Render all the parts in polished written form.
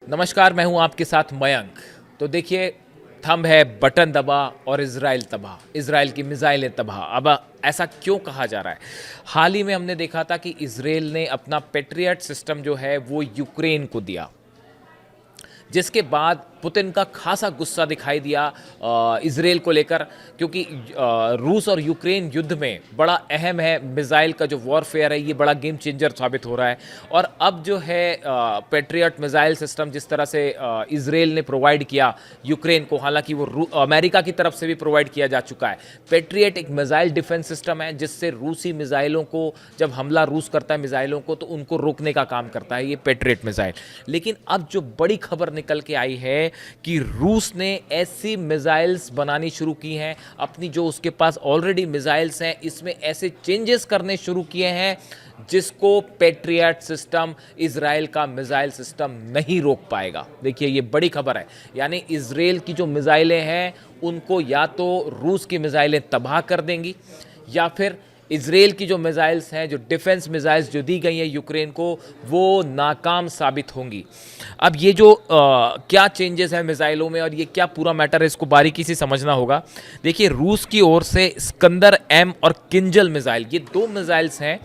नमस्कार, मैं हूं आपके साथ मयंक। तो देखिए, थंब है बटन दबा और इजराइल तबाह, इजराइल की मिसाइलें तबाह। अब ऐसा क्यों कहा जा रहा है? हाल ही में हमने देखा था कि इजराइल ने अपना पेट्रियट सिस्टम जो है वो यूक्रेन को दिया, जिसके बाद पुतिन का खासा गुस्सा दिखाई दिया इजराइल को लेकर, क्योंकि रूस और यूक्रेन युद्ध में बड़ा अहम है। मिसाइल का जो वॉरफेयर है ये बड़ा गेम चेंजर साबित हो रहा है। और अब जो है पेट्रियट मिसाइल सिस्टम जिस तरह से इजराइल ने प्रोवाइड किया यूक्रेन को, हालांकि वो अमेरिका की तरफ से भी प्रोवाइड किया जा चुका है। पेट्रियट एक मिसाइल डिफेंस सिस्टम है जिससे रूसी मिसाइलों को, जब हमला रूस करता है मिसाइलों को, तो उनको रोकने का काम करता है ये पेट्रियट मिसाइल। लेकिन अब जो बड़ी खबर निकल के आई है कि रूस ने ऐसी मिसाइल्स बनानी शुरू की हैं, अपनी जो उसके पास ऑलरेडी मिसाइल्स हैं इसमें ऐसे चेंजेस करने शुरू किए हैं जिसको पेट्रियट सिस्टम, इजराइल का मिसाइल सिस्टम नहीं रोक पाएगा। देखिए, ये बड़ी खबर है। यानी इजराइल की जो मिसाइलें हैं उनको या तो रूस की मिसाइलें तबाह कर देंगी, या फिर इजराइल की जो मिसाइल्स हैं, जो डिफेंस मिसाइल्स जो दी गई हैं यूक्रेन को, वो नाकाम साबित होंगी। अब ये जो क्या चेंजेस हैं मिसाइलों में और ये क्या पूरा मैटर है, इसको बारीकी से समझना होगा। देखिए, रूस की ओर से स्कंदर एम और किंजल मिसाइल, ये दो मिसाइल्स हैं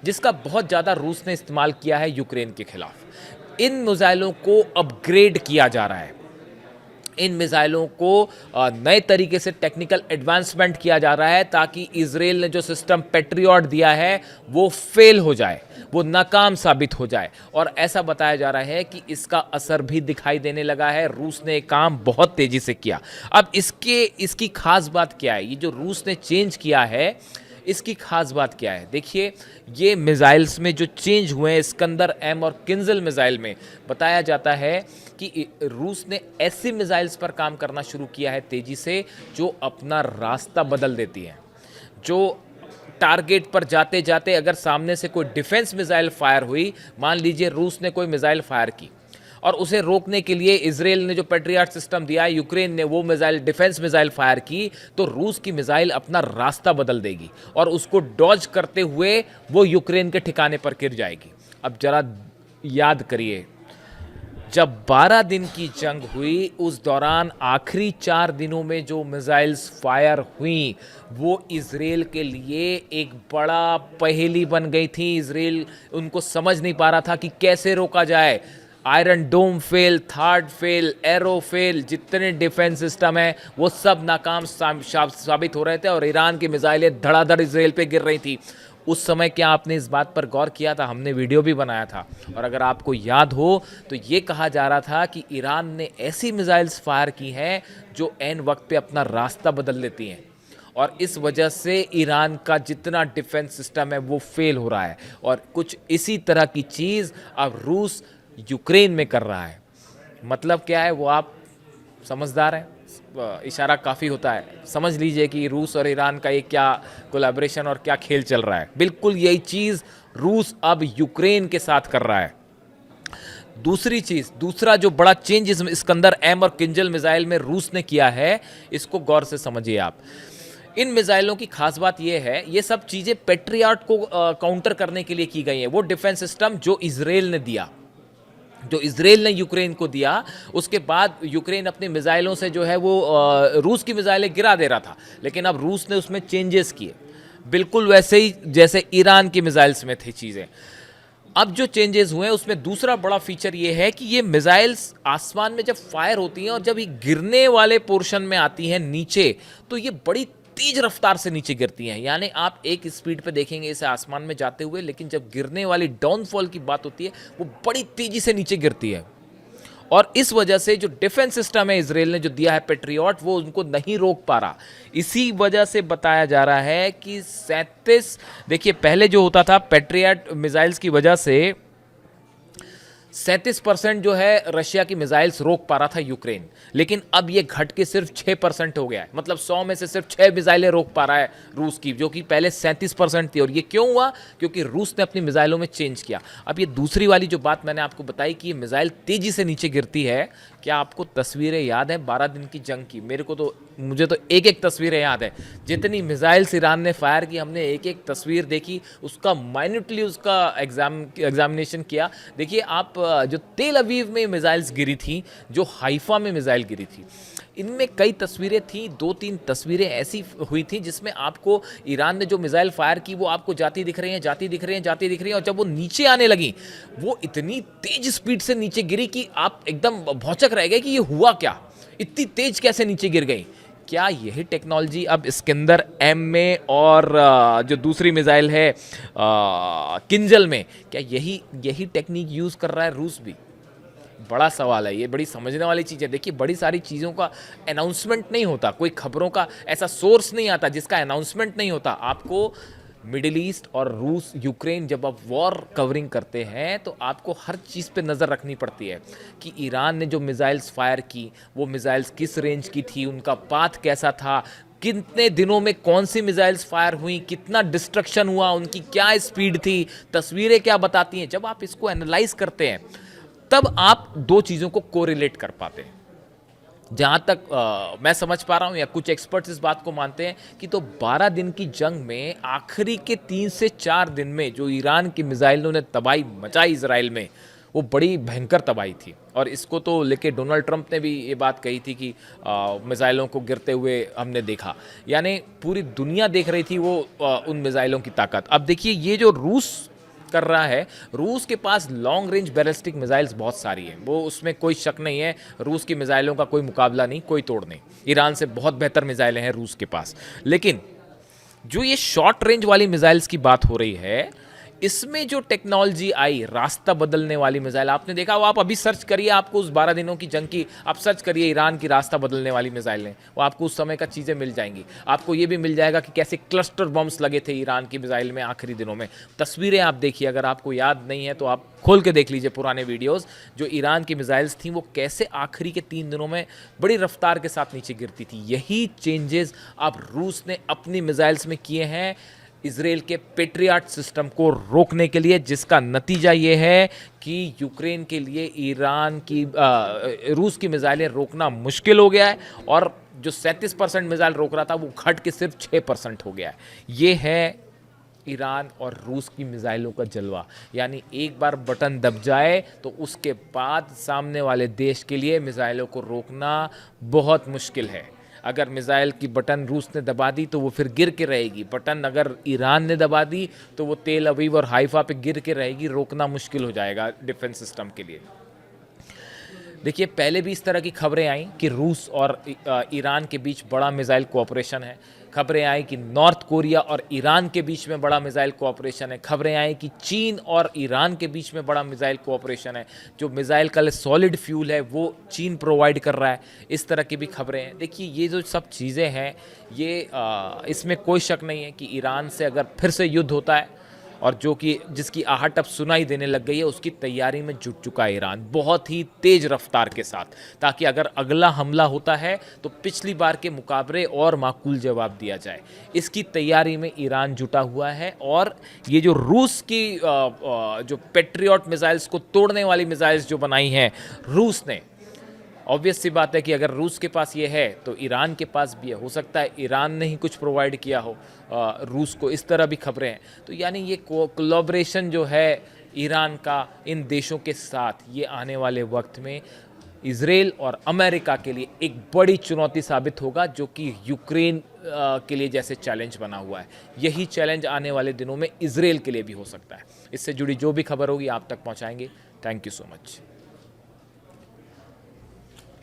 जिसका बहुत ज़्यादा रूस ने इस्तेमाल किया है यूक्रेन के खिलाफ। इन मिसाइलों को अपग्रेड किया जा रहा है, इन मिसाइलों को नए तरीके से टेक्निकल एडवांसमेंट किया जा रहा है, ताकि इजराइल ने जो सिस्टम पेट्रियट दिया है वो फेल हो जाए, वो नाकाम साबित हो जाए। और ऐसा बताया जा रहा है कि इसका असर भी दिखाई देने लगा है। रूस ने काम बहुत तेजी से किया। अब इसकी खास बात क्या है? ये जो रूस ने चेंज किया है, इसकी खास बात क्या है? देखिए, ये मिसाइल्स में जो चेंज हुए हैं, स्कंदर एम और किंजल मिसाइल में बताया जाता है कि रूस ने ऐसी मिसाइल्स पर काम करना शुरू किया है तेजी से, जो अपना रास्ता बदल देती हैं, जो टारगेट पर जाते जाते अगर सामने से कोई डिफेंस मिसाइल फायर हुई, मान लीजिए रूस ने कोई मिसाइल फायर की और उसे रोकने के लिए इजराइल ने जो पेट्रियट सिस्टम दिया है, यूक्रेन ने वो मिसाइल, डिफेंस मिसाइल फायर की, तो रूस की मिसाइल अपना रास्ता बदल देगी और उसको डॉज करते हुए वो यूक्रेन के ठिकाने पर गिर जाएगी। अब जरा याद करिए, जब 12 दिन की जंग हुई उस दौरान आखिरी 4 दिनों में जो मिसाइल्स फायर हुई वो इजराइल के लिए एक बड़ा पहेली बन गई थी। इजराइल उनको समझ नहीं पा रहा था कि कैसे रोका जाए। Iron Dome fail, THAAD fail, Arrow fail, जितने डिफेंस सिस्टम है वो सब नाकाम साबित हो रहे थे और ईरान की मिसाइलें धड़ाधड़ इजराइल पे गिर रही थी। उस समय क्या आपने इस बात पर गौर किया था? हमने वीडियो भी बनाया था, और अगर आपको याद हो तो ये कहा जा रहा था कि ईरान ने ऐसी मिसाइल्स फायर की हैं जो एन वक्त पे अपना रास्ता बदल लेती हैं, और इस वजह से ईरान का जितना डिफेंस सिस्टम है वो फेल हो रहा है। और कुछ इसी तरह की चीज़ अब रूस यूक्रेन में कर रहा है। मतलब क्या है वो आप समझदार हैं, इशारा काफ़ी होता है, समझ लीजिए कि रूस और ईरान का ये क्या कोलैबोरेशन और क्या खेल चल रहा है। बिल्कुल यही चीज़ रूस अब यूक्रेन के साथ कर रहा है। दूसरी चीज़, दूसरा जो बड़ा चेंज इस इस्कंदर एम और किंजल मिसाइल में रूस ने किया है, इसको गौर से समझिए आप। इन मिसाइलों की खास बात यह है, ये सब चीज़ें पेट्रियट को काउंटर करने के लिए की गई हैं। वो डिफेंस सिस्टम जो इजराइल ने दिया, जो इजराइल ने यूक्रेन को दिया, उसके बाद यूक्रेन अपनी मिसाइलों से जो है वो रूस की मिसाइलें गिरा दे रहा था, लेकिन अब रूस ने उसमें चेंजेस किए, बिल्कुल वैसे ही जैसे ईरान की मिसाइल्स में थी चीज़ें। अब जो चेंजेस हुए हैं उसमें दूसरा बड़ा फीचर ये है कि ये मिसाइल्स आसमान में जब फायर होती हैं और जब ये गिरने वाले पोर्शन में आती हैं नीचे, तो ये बड़ी तेज रफ्तार से नीचे गिरती हैं। यानी आप एक स्पीड पे देखेंगे इसे आसमान में जाते हुए, लेकिन जब गिरने वाली डाउनफॉल की बात होती है वो बड़ी तेजी से नीचे गिरती है। और इस वजह से जो डिफेंस सिस्टम है इजराइल ने जो दिया है पेट्रियट, वो उनको नहीं रोक पा रहा। इसी वजह से बताया जा रहा है कि 37, देखिए पहले जो होता था पेट्रियट मिसाइल्स की वजह से 37% जो है रशिया की मिसाइल्स रोक पा रहा था यूक्रेन, लेकिन अब ये घट के सिर्फ 6% हो गया है। मतलब 100 में से सिर्फ 6 मिसाइलें रोक पा रहा है रूस की, जो कि पहले 37% थी। और ये क्यों हुआ? क्योंकि रूस ने अपनी मिसाइलों में चेंज किया। अब ये दूसरी वाली जो बात मैंने आपको बताई कि ये मिसाइल तेजी से नीचे गिरती है, क्या आपको तस्वीरें याद हैं 12 दिन की जंग की? मुझे तो एक एक तस्वीरें याद है। जितनी मिसाइल्स ईरान ने फायर की, हमने एक एक तस्वीर देखी, उसका माइन्यूटली उसका एग्जामिनेशन किया। देखिए आप जो तेल अवीव में मिसाइल्स गिरी थी, जो हाइफा में मिसाइल गिरी थी, इनमें कई तस्वीरें थी, 2-3 तस्वीरें ऐसी हुई थी जिसमें आपको ईरान ने जो मिसाइल फायर की वो आपको जाती दिख रही हैं, जाती दिख रही हैं, जाती दिख रही हैं, और जब वो नीचे आने लगी वो इतनी तेज स्पीड से नीचे गिरी कि आप एकदम भौचक रह गए कि ये हुआ क्या, इतनी तेज कैसे नीचे गिर गई। क्या यही टेक्नोलॉजी अब इस्कंदर एम में और जो दूसरी मिसाइल है किंजल में, क्या यही टेक्निक यूज़ कर रहा है रूस भी? बड़ा सवाल है, ये बड़ी समझने वाली चीज़ है। देखिए, बड़ी सारी चीज़ों का अनाउंसमेंट नहीं होता, कोई खबरों का ऐसा सोर्स नहीं आता जिसका अनाउंसमेंट नहीं होता। आपको मिडिल ईस्ट और रूस यूक्रेन जब आप वॉर कवरिंग करते हैं तो आपको हर चीज़ पे नज़र रखनी पड़ती है कि ईरान ने जो मिसाइल्स फायर की वो मिसाइल्स किस रेंज की थी, उनका पाथ कैसा था, कितने दिनों में कौन सी मिसाइल्स फायर हुई, कितना डिस्ट्रक्शन हुआ, उनकी क्या स्पीड थी, तस्वीरें क्या बताती हैं। जब आप इसको एनालाइज करते हैं तब आप दो चीज़ों को कोरिलेट कर पाते हैं। जहाँ तक मैं समझ पा रहा हूँ या कुछ एक्सपर्ट्स इस बात को मानते हैं कि तो 12 दिन की जंग में आखिरी के 3 से 4 दिन में जो ईरान की मिसाइलों ने तबाही मचाई इजराइल में, वो बड़ी भयंकर तबाही थी। और इसको तो लेके डोनाल्ड ट्रंप ने भी ये बात कही थी कि मिसाइलों को गिरते हुए हमने देखा, यानी पूरी दुनिया देख रही थी वो उन मिसाइलों की ताकत। अब देखिए, ये जो रूस कर रहा है, रूस के पास लॉन्ग रेंज बैलिस्टिक मिसाइल्स बहुत सारी हैं, वो उसमें कोई शक नहीं है। रूस की मिसाइलों का कोई मुकाबला नहीं, कोई तोड़ नहीं। ईरान से बहुत बेहतर मिसाइलें हैं रूस के पास। लेकिन जो ये शॉर्ट रेंज वाली मिसाइल्स की बात हो रही है, इसमें जो टेक्नोलॉजी आई, रास्ता बदलने वाली मिसाइल, आपने देखा वो, आप अभी सर्च करिए, आपको उस 12 दिनों की जंग की आप सर्च करिए ईरान की रास्ता बदलने वाली मिसाइलें, वो आपको उस समय का चीज़ें मिल जाएंगी। आपको ये भी मिल जाएगा कि कैसे क्लस्टर बम्स लगे थे ईरान की मिसाइल में आखिरी दिनों में। तस्वीरें आप देखिए, अगर आपको याद नहीं है तो आप खोल के देख लीजिए पुराने वीडियोस, जो ईरान की मिसाइल्स थी वो कैसे आखिरी के 3 दिनों में बड़ी रफ्तार के साथ नीचे गिरती थी। यही चेंजेस अब रूस ने अपनी मिसाइल्स में किए हैं इजराइल के पेट्रियट सिस्टम को रोकने के लिए, जिसका नतीजा ये है कि यूक्रेन के लिए ईरान की रूस की मिसाइलें रोकना मुश्किल हो गया है, और जो 37% मिसाइल रोक रहा था वो घट के सिर्फ 6% हो गया है। ये है ईरान और रूस की मिसाइलों का जलवा। यानी एक बार बटन दब जाए तो उसके बाद सामने वाले देश के लिए मिसाइलों को रोकना बहुत मुश्किल है। अगर मिसाइल की बटन रूस ने दबा दी तो वो फिर गिर के रहेगी, बटन अगर ईरान ने दबा दी तो वो तेल अवीव और हाइफा पे गिर के रहेगी, रोकना मुश्किल हो जाएगा डिफेंस सिस्टम के लिए। देखिए, पहले भी इस तरह की खबरें आई कि रूस और ईरान के बीच बड़ा मिसाइल कोऑपरेशन है। खबरें आई कि नॉर्थ कोरिया और ईरान के बीच में बड़ा मिसाइल कोऑपरेशन है। खबरें आई कि चीन और ईरान के बीच में बड़ा मिसाइल कोऑपरेशन है। जो मिसाइल का सॉलिड फ्यूल है वो चीन प्रोवाइड कर रहा है। इस तरह की भी खबरें हैं। देखिए, ये जो सब चीज़ें हैं, ये इसमें कोई शक नहीं है कि ईरान से अगर फिर से युद्ध होता है, और जो कि जिसकी आहट अब सुनाई देने लग गई है, उसकी तैयारी में जुट चुका है ईरान बहुत ही तेज रफ्तार के साथ, ताकि अगर अगला हमला होता है तो पिछली बार के मुकाबले और माकूल जवाब दिया जाए। इसकी तैयारी में ईरान जुटा हुआ है। और ये जो रूस की जो पेट्रियट मिसाइल्स को तोड़ने वाली मिसाइल्स जो बनाई हैं रूस ने, ऑब्वियस सी बात है कि अगर रूस के पास ये है तो ईरान के पास भी है। हो सकता है ईरान ने ही कुछ प्रोवाइड किया हो रूस को, इस तरह भी खबरें हैं। तो यानी ये कोलैबोरेशन जो है ईरान का इन देशों के साथ, ये आने वाले वक्त में इजराइल और अमेरिका के लिए एक बड़ी चुनौती साबित होगा, जो कि यूक्रेन के लिए जैसे चैलेंज बना हुआ है, यही चैलेंज आने वाले दिनों में इजराइल के लिए भी हो सकता है। इससे जुड़ी जो भी खबर होगी आप तक पहुंचाएंगे। Thank you so much.